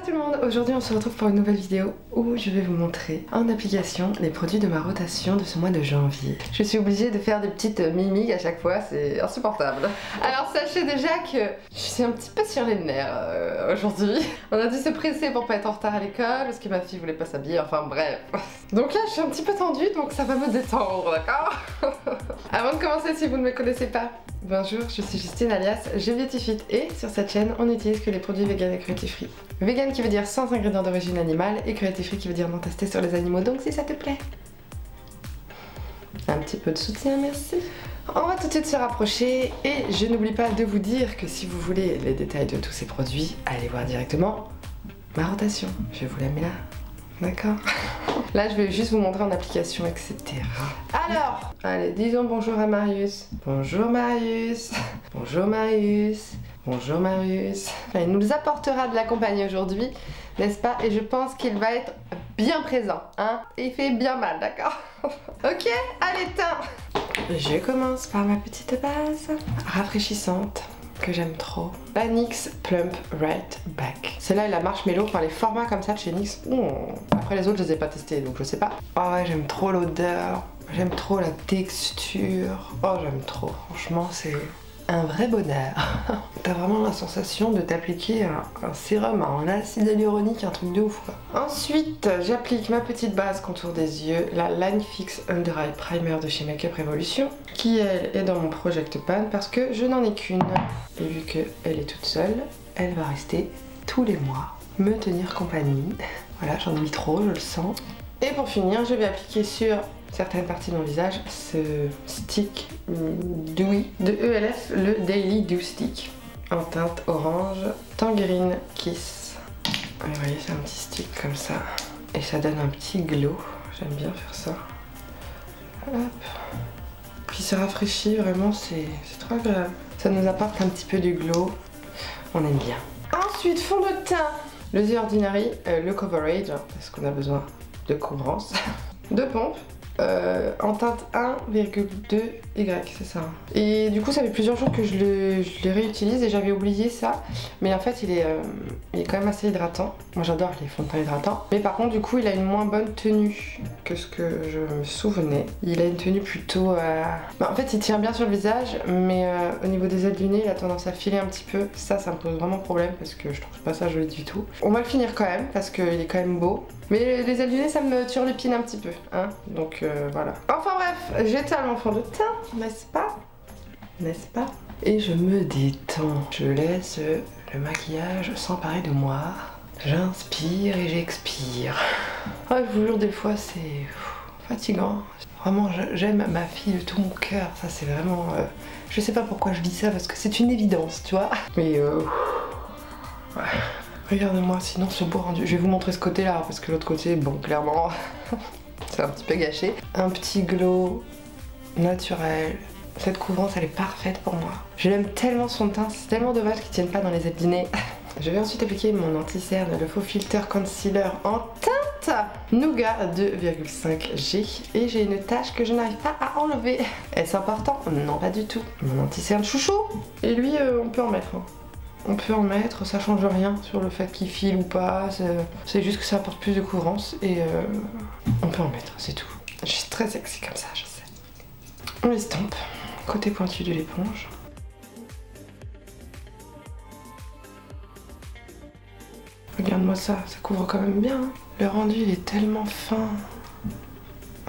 tout le monde, aujourd'hui on se retrouve pour une nouvelle vidéo où je vais vous montrer en application les produits de ma rotation de ce mois de janvier. Je suis obligée de faire des petites mimiques à chaque fois, c'est insupportable. Alors sachez déjà que je suis un petit peu sur les nerfs aujourd'hui. On a dû se presser pour pas être en retard à l'école parce que ma fille voulait pas s'habiller, enfin bref. Donc là je suis un petit peu tendue donc ça va me détendre, d'accord? Avant de commencer, si vous ne me connaissez pas, bonjour, je suis Justine alias Beauty et sur cette chaîne on n'utilise que les produits vegan et cruelty free. Vegan qui veut dire sans ingrédients d'origine animale et cruelty free qui veut dire non testé sur les animaux, donc si ça te plaît. Un petit peu de soutien, merci. On va tout de suite se rapprocher et je n'oublie pas de vous dire que si vous voulez les détails de tous ces produits, allez voir directement ma rotation. Je vous la mets là, d'accord? Là je vais juste vous montrer en application, etc. Alors, allez, disons bonjour à Marius. Bonjour Marius. Bonjour Marius. Bonjour Marius. Il nous apportera de la compagnie aujourd'hui, n'est-ce pas? Et je pense qu'il va être bien présent, hein? Et il fait bien mal, d'accord? Ok, allez, teint. Je commence par ma petite base rafraîchissante que j'aime trop. La NYX Plump Right Back. Celle-là, elle a marshmallow, enfin les formats comme ça de chez NYX. Après les autres, je les ai pas testés, donc je sais pas. Oh ouais, j'aime trop l'odeur. J'aime trop la texture. Oh, j'aime trop. Franchement, c'est un vrai bonheur. T'as vraiment la sensation de t'appliquer un sérum en acide hyaluronique, un truc de ouf quoi. Ensuite, j'applique ma petite base contour des yeux, la Line Fix Under Eye Primer de chez Makeup Revolution, qui elle est dans mon Project Pan parce que je n'en ai qu'une. Et vu qu'elle est toute seule, elle va rester tous les mois me tenir compagnie. Voilà, j'en ai mis trop, je le sens. Et pour finir, je vais appliquer sur certaines parties de mon visage ce stick Dewy de ELF, le Daily Dew Stick en teinte orange Tangerine Kiss. Et vous voyez, c'est un petit stick comme ça et ça donne un petit glow. J'aime bien faire ça. Hop. Puis ça rafraîchit, vraiment c'est trop agréable. Ça nous apporte un petit peu du glow, on aime bien. Ensuite, fond de teint, le The Ordinary, le Coverage, parce qu'on a besoin de couvrance, de pompe. En teinte 1,2Y, c'est ça. Et du coup ça fait plusieurs jours que je le réutilise et j'avais oublié ça. Mais en fait il est quand même assez hydratant. Moi j'adore les fonds de teint hydratants. Mais par contre du coup il a une moins bonne tenue que ce que je me souvenais. Il a une tenue plutôt... en fait il tient bien sur le visage, mais au niveau des ailes du nez il a tendance à filer un petit peu. Ça me pose vraiment problème parce que je trouve pas ça joli du tout. On va le finir quand même parce qu'il est quand même beau. Mais les ailes du nez ça me turlupine un petit peu, hein. Donc voilà. Enfin bref, j'étale mon fond de teint, n'est-ce pas? N'est-ce pas? Et je me détends. Je laisse le maquillage s'emparer de moi. J'inspire et j'expire. Oh, je vous jure, des fois c'est fatigant. Vraiment, j'aime ma fille de tout mon cœur. Ça c'est vraiment... Je sais pas pourquoi je dis ça parce que c'est une évidence, tu vois. Mais ouais. Regardez-moi, sinon ce beau rendu. Je vais vous montrer ce côté-là parce que l'autre côté, bon, clairement, c'est un petit peu gâché. Un petit glow naturel. Cette couvrance, elle est parfaite pour moi. Je l'aime tellement son teint, c'est tellement dommage qu'il tienne pas dans les ailes du nez. Je vais ensuite appliquer mon anti-cerne, le Faux Filter Concealer en teinte Nougat 2,5G. Et j'ai une tache que je n'arrive pas à enlever. Est-ce important? Non, pas du tout. Mon anti-cerne chouchou. Et lui, on peut en mettre. On peut en mettre, ça change rien sur le fait qu'il file ou pas, c'est juste que ça apporte plus de couvrance et on peut en mettre, c'est tout. Je suis très sexy comme ça, je sais. On l'estompe, côté pointu de l'éponge. Regarde-moi ça couvre quand même bien. Hein. Le rendu il est tellement fin.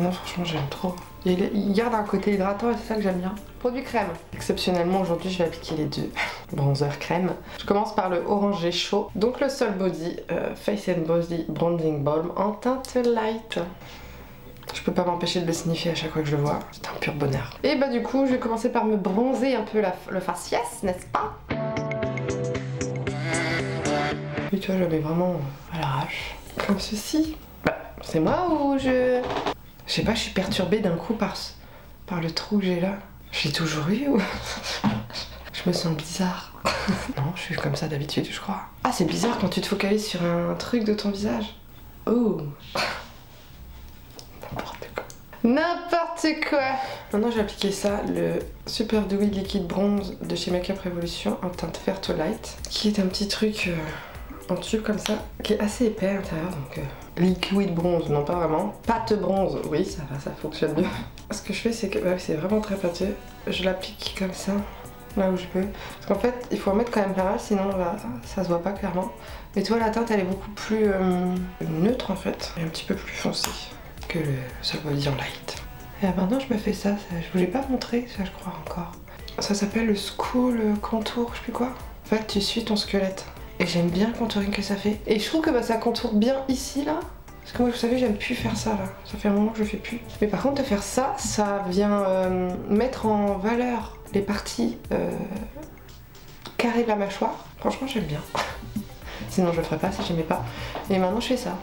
Non franchement j'aime trop. Il garde un côté hydratant et c'est ça que j'aime bien. Produit crème. Exceptionnellement aujourd'hui je vais appliquer les deux. Bronzer crème. Je commence par le orangé chaud. Donc le Sol Body Face and Body Bronzing Balm en teinte light. Je peux pas m'empêcher de le signifier à chaque fois que je le vois. C'est un pur bonheur. Et bah du coup je vais commencer par me bronzer un peu le faciès, n'est-ce pas? Et tu vois je le mets vraiment à l'arrache. Comme ceci. Bah c'est moi ou je sais pas, je suis perturbée d'un coup par le trou que j'ai là. Je l'ai toujours eu ou... Je me sens bizarre. Non, je suis comme ça d'habitude, je crois. Ah, c'est bizarre quand tu te focalises sur un truc de ton visage. Oh. N'importe quoi. N'importe quoi. Maintenant, je vais appliquer ça, le Super Dewy Liquid Bronze de chez Makeup Revolution en teinte Fair to Light, qui est un petit truc un tube comme ça, qui est assez épais à l'intérieur, donc liquide bronze, non pas vraiment. Pâte bronze, oui ça va, ça fonctionne mieux. Ce que je fais c'est que c'est vraiment très pâteux, je l'applique comme ça, là où je peux. Parce qu'en fait il faut en mettre quand même pas mal, sinon là, ça se voit pas clairement. Mais tu vois la teinte elle est beaucoup plus neutre en fait, et un petit peu plus foncée que le Soul Body en light. Et maintenant je me fais ça, je vous l'ai pas montré ça je crois encore. Ça s'appelle le School Contour, je sais plus quoi. En fait tu suis ton squelette. Et j'aime bien le contouring que ça fait. Et je trouve que ça contourne bien ici là. Parce que moi vous savez j'aime plus faire ça là. Ça fait un moment que je fais plus. Mais par contre de faire ça, ça vient mettre en valeur les parties carrées de la mâchoire. Franchement j'aime bien. Sinon je le ferais pas si j'aimais pas. Et maintenant je fais ça.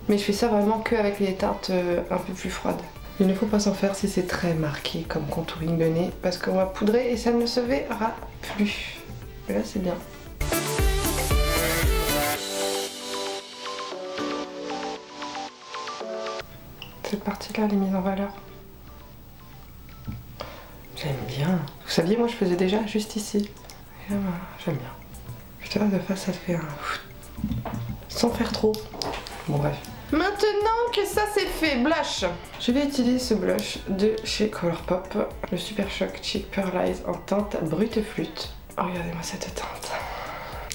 Mais je fais ça vraiment que avec les teintes un peu plus froides. Il ne faut pas s'en faire si c'est très marqué comme contouring de nez. Parce qu'on va poudrer et ça ne se verra plus. Et là c'est bien. Cette partie-là, elle est mise en valeur. J'aime bien. Vous saviez, moi, je faisais déjà juste ici. Et là, voilà, j'aime bien. Putain, de face, ça fait un... sans faire trop. Bon, bref. Maintenant que ça c'est fait, blush. Je vais utiliser ce blush de chez Colourpop. Le Super Shock Cheek Pearlize en teinte Brute Flûte. Oh, regardez-moi cette teinte.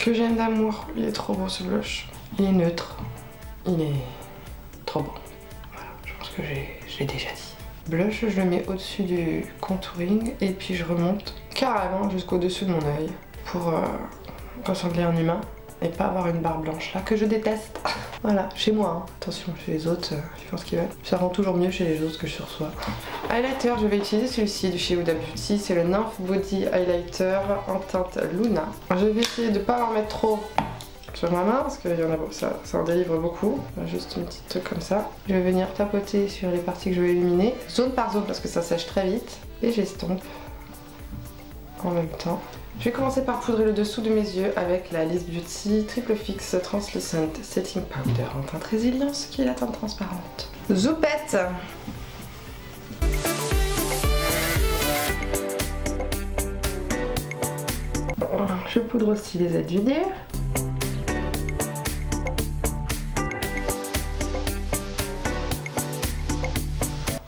Que j'aime d'amour. Il est trop beau, ce blush. Il est neutre. Il est trop beau. Que je l'ai déjà dit. Blush, je le mets au-dessus du contouring et puis je remonte carrément jusqu'au-dessus de mon œil pour ressembler à un humain et pas avoir une barre blanche là que je déteste. Voilà, chez moi, hein. Attention, chez les autres, ils font ce qu'ils veulent. Ça rend toujours mieux chez les autres que sur soi. Highlighter, je vais utiliser celui-ci de chez Huda Beauty, c'est le Nymph Body Highlighter en teinte Luna. Je vais essayer de pas en mettre trop sur ma main parce qu'il y en a, ça en délivre beaucoup. Juste une petite truc comme ça. Je vais venir tapoter sur les parties que je veux illuminer, zone par zone parce que ça sèche très vite. Et j'estompe en même temps. Je vais commencer par poudrer le dessous de mes yeux avec la Liss Beauty Triple Fix Translucent Setting Powder en teinte résilience qui est la teinte transparente. Zoupette. Je poudre aussi les aides lunaires.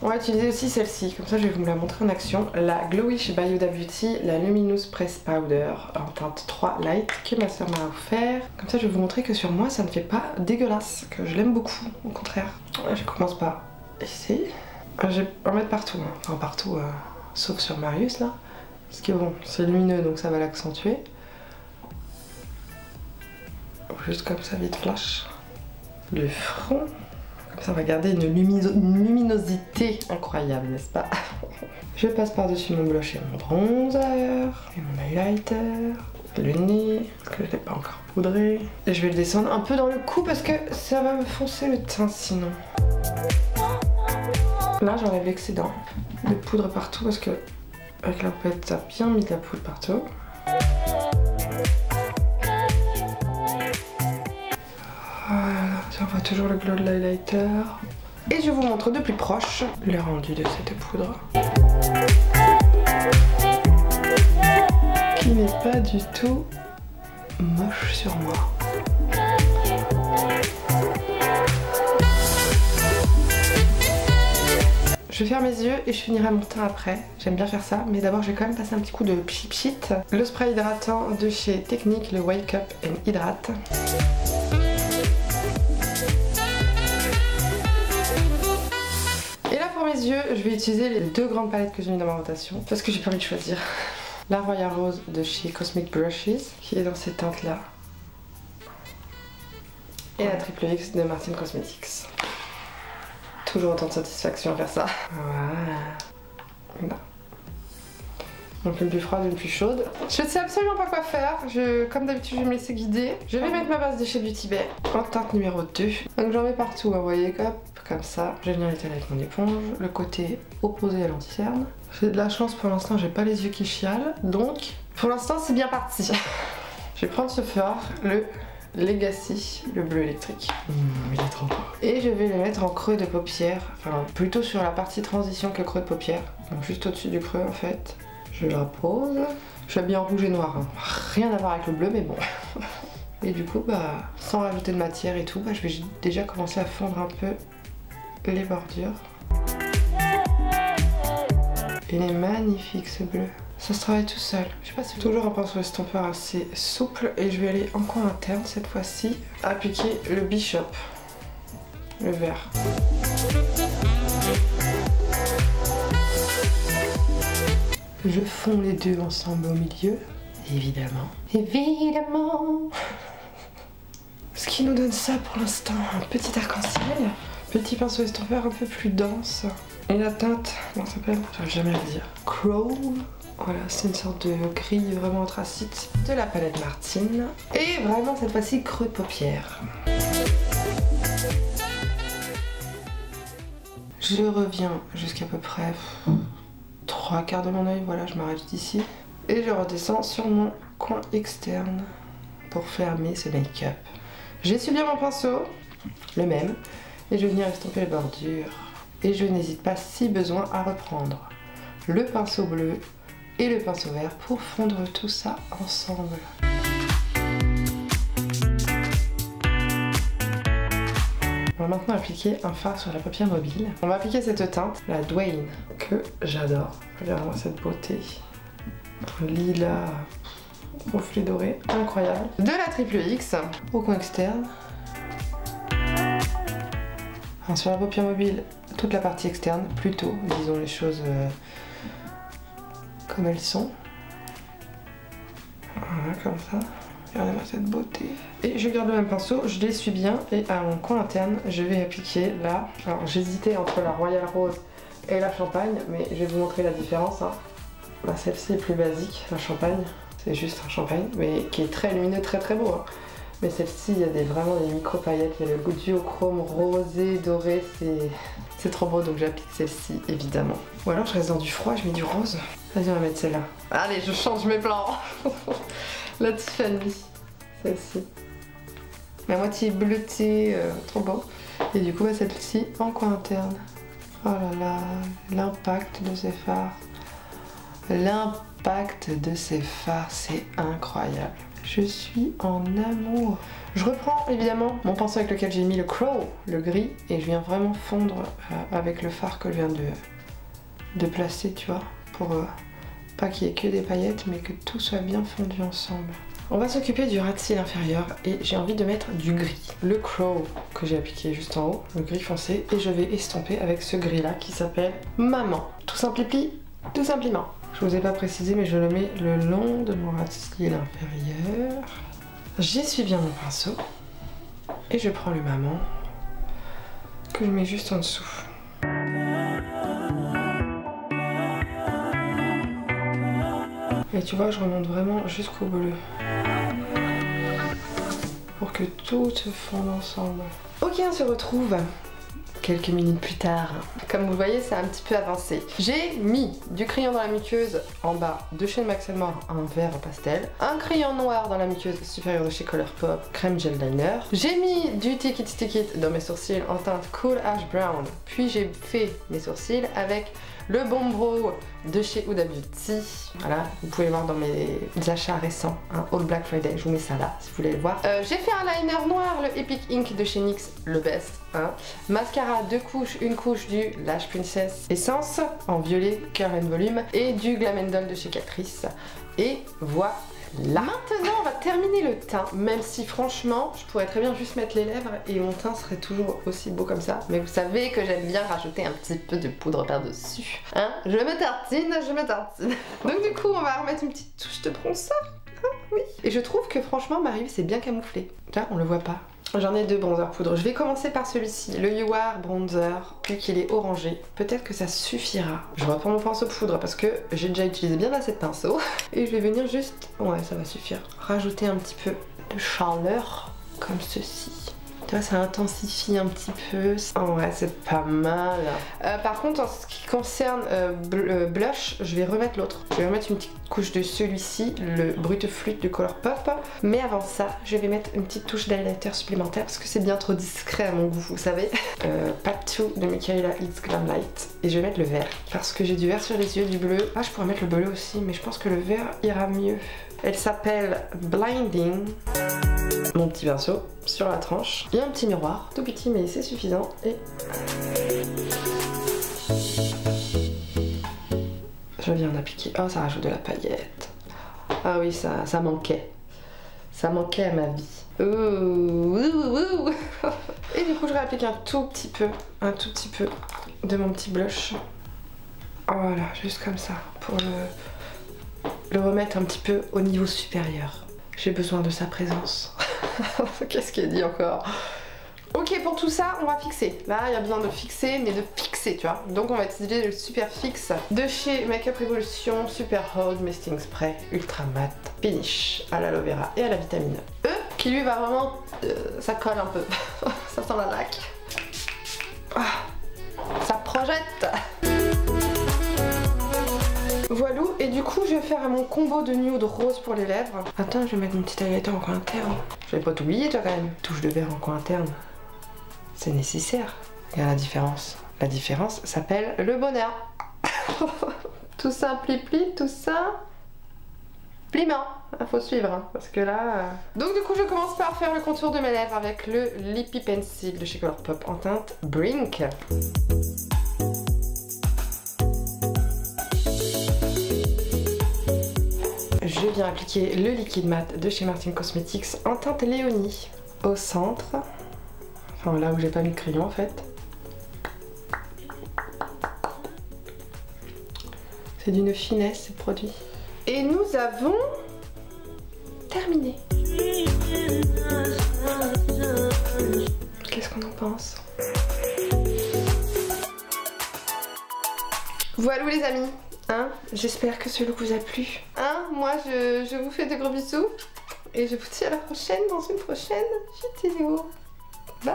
On va utiliser aussi celle-ci, comme ça je vais vous la montrer en action. La Glowish by Huda Beauty, la Luminous Press Powder en teinte 3 Light que ma soeur m'a offert. Comme ça je vais vous montrer que sur moi ça ne fait pas dégueulasse, que je l'aime beaucoup, au contraire. Je commence par ici. Je vais en mettre partout, hein. Enfin partout, sauf sur Marius là. Parce que bon, c'est lumineux donc ça va l'accentuer. Juste comme ça, vite flash. Le front. Comme ça on va garder une luminosité incroyable, n'est-ce pas? Je passe par-dessus mon blush et mon bronzer, et mon highlighter, le nez, que je n'ai pas encore poudré. Et je vais le descendre un peu dans le cou parce que ça va me foncer le teint sinon. Là j'enlève l'excédent de poudre partout parce que avec la poupette ça a bien mis de la poudre partout. Voilà, on voit toujours le glow de l'highlighter. Et je vous montre de plus proche le rendu de cette poudre. Qui n'est pas du tout moche sur moi. Je vais faire mes yeux et je finirai mon teint après. J'aime bien faire ça, mais d'abord je vais quand même passer un petit coup de pchit pchit. Le spray hydratant de chez Technique, le Wake Up and Hydrate. Mes yeux, je vais utiliser les deux grandes palettes que j'ai mis dans ma rotation parce que j'ai pas envie de choisir. La Royal Rose de chez Cosmic Brushes qui est dans ces teintes là et la Triple X de Martin Cosmetics. Toujours autant de satisfaction à faire ça. Voilà. Donc une plus froide, une plus chaude. Je ne sais absolument pas quoi faire. Comme d'habitude, je vais me laisser guider. Je vais mettre ma base de chez Beauty Bay en teinte numéro 2. Donc j'en mets partout, vous voyez, hop, comme ça. Je vais venir l'étaler avec mon éponge. Le côté opposé à l'anti-cerne. J'ai de la chance pour l'instant, j'ai pas les yeux qui chialent. Donc, pour l'instant, c'est bien parti. Je vais prendre ce fard, le Legacy, le bleu électrique. Il est trop beau. Et je vais le mettre en creux de paupière. Enfin, plutôt sur la partie transition que creux de paupière. Donc juste au-dessus du creux, en fait. Je la pose. Je suis habillée en rouge et noir. Hein. Rien à voir avec le bleu, mais bon. Et du coup, bah, sans rajouter de matière et tout, bah, je vais déjà commencer à fondre un peu les bordures. Il est magnifique ce bleu. Ça se travaille tout seul. Je sais pas si toujours un pinceau estompeur assez souple et je vais aller en coin interne cette fois-ci appliquer le Bishop, le vert. Je fonds les deux ensemble au milieu, évidemment. Évidemment. Ce qui nous donne ça pour l'instant, un petit arc-en-ciel, petit pinceau estompeur un peu plus dense. Et la teinte, comment ça s'appelle? J'arrive jamais à le dire. Chrome. Voilà, c'est une sorte de gris vraiment anthracite de la palette Martine. Et vraiment cette fois-ci creux de paupières. Je reviens jusqu'à peu près 3/4 de mon œil, voilà, je m'arrête d'ici. Et je redescends sur mon coin externe pour fermer ce make-up. J'essuie bien mon pinceau, le même, et je vais venir estomper les bordures. Et je n'hésite pas si besoin à reprendre le pinceau bleu et le pinceau vert pour fondre tout ça ensemble. On va maintenant appliquer un fard sur la paupière mobile. On va appliquer cette teinte, la Dwayne, que j'adore. Regardez-moi cette beauté. Lilas, reflet doré, incroyable. De la triple X au coin externe. Alors, sur la paupière mobile, toute la partie externe, plutôt, disons les choses comme elles sont. Voilà, comme ça. Regardez-moi cette beauté. Et je garde le même pinceau, je l'essuie bien et à mon coin interne, je vais appliquer là. Alors j'hésitais entre la Royal Rose et la Champagne, mais je vais vous montrer la différence. Hein. Bah, celle-ci est plus basique, la Champagne. C'est juste un champagne, mais qui est très lumineux, très très beau. Hein. Mais celle-ci, il y a vraiment des micro paillettes, il y a le duochrome rosé, doré, c'est trop beau, donc j'applique celle-ci évidemment. Ou alors je reste dans du froid, je mets du rose. Vas-y, on va mettre celle-là. Allez, je change mes plans. La Tiffany, celle-ci. La moitié bleutée, trop beau. Et du coup, bah, celle-ci en coin interne. Oh là là, l'impact de ces fards. L'impact de ces fards, c'est incroyable. Je suis en amour. Je reprends évidemment mon pinceau avec lequel j'ai mis le Crow, le gris, et je viens vraiment fondre avec le fard que je viens de placer, tu vois, pour pas qu'il y ait que des paillettes, mais que tout soit bien fondu ensemble. On va s'occuper du ras de cils inférieur et j'ai envie de mettre du gris. Le Crow que j'ai appliqué juste en haut, le gris foncé, et je vais estomper avec ce gris là qui s'appelle Maman. Tout simplement, tout simplement. Je vous ai pas précisé, mais je le mets le long de mon ras de cils inférieur. J'essuie bien mon pinceau et je prends le Maman que je mets juste en dessous. Et tu vois, je remonte vraiment jusqu'au bleu pour que tout se fonde ensemble. Ok, on se retrouve quelques minutes plus tard. Comme vous le voyez, c'est un petit peu avancé. J'ai mis du crayon dans la muqueuse en bas de chez Max & More, un vert pastel. Un crayon noir dans la muqueuse supérieure de chez Colourpop, crème gel liner. J'ai mis du Take It Stick It dans mes sourcils en teinte Cool Ash Brown. Puis j'ai fait mes sourcils avec le Bomb Brow de chez Huda Beauty. Voilà, vous pouvez le voir dans mes achats récents, hein, All Black Friday, je vous mets ça là si vous voulez le voir. J'ai fait un liner noir, le Epic Ink de chez NYX, le best. Hein. Mascara 2 couches, une couche du Lash Princess Essence en violet, Curl and Volume et du Glam and Doll de chez Catrice. Et voilà. Maintenant on va terminer le teint, même si franchement je pourrais très bien juste mettre les lèvres et mon teint serait toujours aussi beau comme ça. Mais vous savez que j'aime bien rajouter un petit peu de poudre par-dessus. Hein, je me tartine, je me tartine. Donc du coup on va remettre une petite touche de bronzer. Hein, oui. Et je trouve que franchement ma rive c'est bien camouflé. Là on le voit pas. J'en ai deux bronzers poudre. Je vais commencer par celui-ci, le You Are Bronzer, vu qu'il est orangé. Peut-être que ça suffira. Je reprends mon pinceau poudre parce que j'ai déjà utilisé bien assez de pinceau. Et je vais venir juste, ouais ça va suffire, rajouter un petit peu de chaleur, comme ceci. Tu vois, ça intensifie un petit peu. Oh ouais, c'est pas mal. Par contre, en ce qui concerne blush, je vais remettre l'autre. Je vais remettre une petite couche de celui-ci, le Brut Fluide de Colourpop. Mais avant ça, je vais mettre une petite touche d'highlighter supplémentaire parce que c'est bien trop discret à mon goût, vous savez. Patou de Michaela It's Glam Light. Et je vais mettre le vert parce que j'ai du vert sur les yeux, du bleu. Ah, je pourrais mettre le bleu aussi, mais je pense que le vert ira mieux. Elle s'appelle Blinding. mon petit pinceau sur la tranche. Il y a un petit miroir, tout petit mais c'est suffisant. Et je viens d'appliquer. Oh, ça rajoute de la paillette. Ah oui, ça manquait. Ça manquait à ma vie. Ouh. Et du coup, je réapplique un tout petit peu de mon petit blush. Voilà, juste comme ça, pour le remettre un petit peu au niveau supérieur. J'ai besoin de sa présence. Qu'est-ce qu'il a dit encore? Ok, pour tout ça, on va fixer. Là, il y a besoin de fixer, mais de fixer, tu vois. Donc, on va utiliser le Super Fix de chez Makeup Revolution Super Hold Misting Spray Ultra Matte Finish à l'aloe vera et à la vitamine E, qui lui va vraiment... ça colle un peu. Ça sent la laque. Ça projette. Voilà, et du coup je vais faire mon combo de nude rose pour les lèvres. Attends, je vais mettre mon petit highlighter en coin interne. Je vais pas t'oublier toi quand même. Touche de verre en coin interne. C'est nécessaire. Regarde la différence. La différence s'appelle le bonheur. Tout ça pli-pli, tout ça pliement. Faut suivre, hein, parce que là... Donc du coup je commence par faire le contour de mes lèvres avec le Lippy Pencil de chez Colourpop en teinte Brink. Je viens appliquer le liquide mat de chez Martin Cosmetics en teinte Léonie au centre, enfin là où j'ai pas mis de crayon en fait. C'est d'une finesse ce produit. Et nous avons terminé. Qu'est-ce qu'on en pense? Voilà les amis. Hein, j'espère que ce look vous a plu. Hein, moi je vous fais de gros bisous. Et je vous dis à la prochaine dans une prochaine vidéo. Bye.